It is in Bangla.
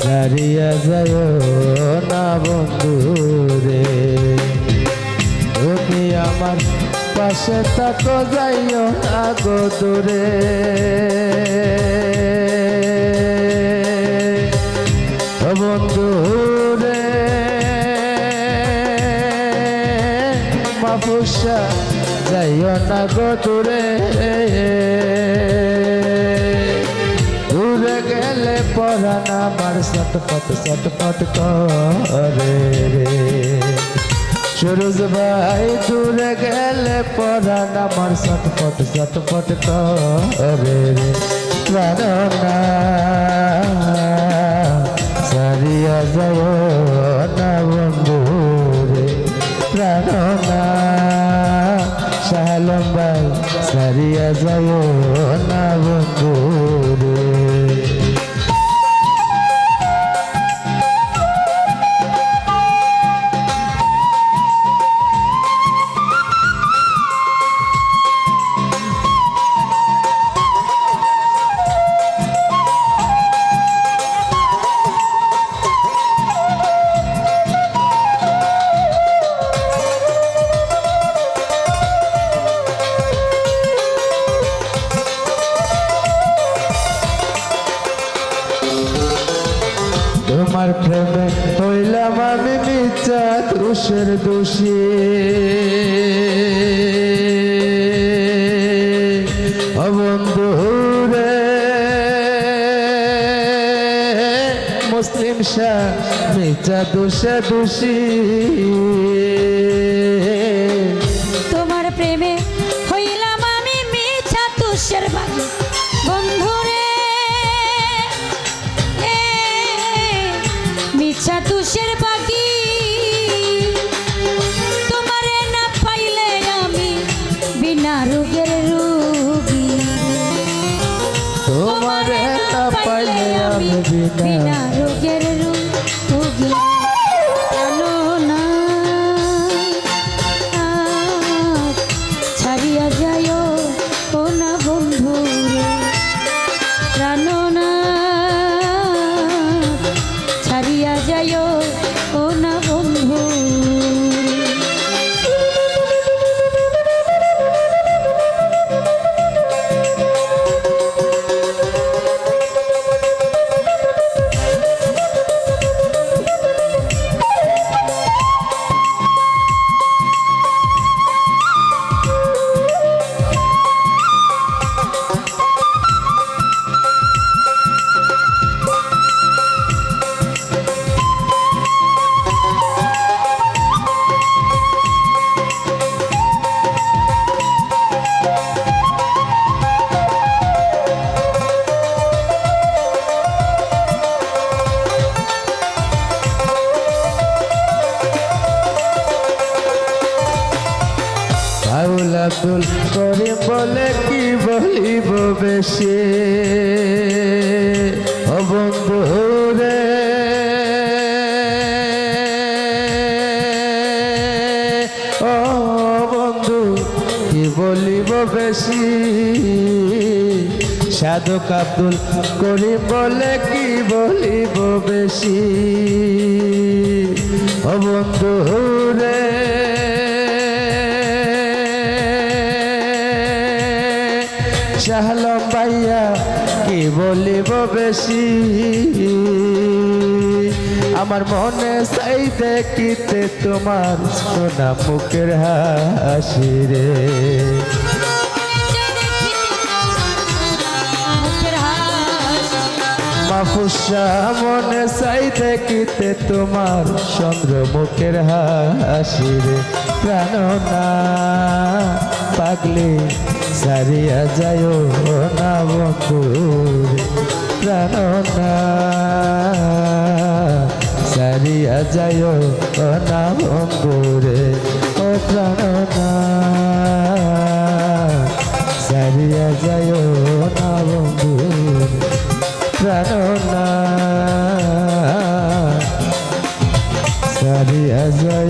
সারিয়া যায় না বন্ধু রে, তুমি আমার পাশে থাকো যাইও না গো দূরে। ও বন্ধু রে মাফুসা যাইও না গো দূরে, দূরে গেলে পরাণ আমার ছটফট ছটফট করে রে। সুরজ ভাই দূরে গেলে পরাণ আমার ছটফট ছটফট করে রে। প্রাণনা সারিয়া যায় না বন্ধু রে, প্রাণনা শালম ভাই সারিয়া যায় না বন্ধু রে। তোমার প্রেমে হইলাম আমি মিথ্যা দোষের দোষী, ও বন্ধু রে মুসলিম শাহ মিথ্যা দোষে দোষী। তোমার প্রেমে হইলাম আমি মিথ্যা দোষের বাগী বন্ধু রে, মিথ্যা দোষের বাগী। তোমারে না পাইলে আমি বিনা রোগের রোগী, তোমারে না পাইলে আমি বিনা রোগের রোগী। জানো না ছাড়িয়া যায় ও না বন্ধু রে, জানো না ছাড়িয়া যায় ও না বন্ধু। বাউল আব্দুল করিম বলে কি বলিব বেশি, ও বন্ধু রে ও বন্ধু কি বলিব বেশি। সাধক আব্দুল করিম বলে কি বলিব বেশি, ও বন্ধু রে শাহলম ভাইয়া কি বলিব বেশি। আমার মনে চাই দেখিতে তোমার সোনা মুখের হাসি রে, মাফুসা মনে চাই দেখিতে তোমার চন্দ্র মুখের হাসি রে। প্রাণনা পাগলি সারিয়া যায় না বন্ধু রে, প্রাণনা সারিয়া যায় না বন্ধু রে। ও প্রাণনা সারিয়া যায় না বন্ধু রে, প্রাণনা সারিয়া যায়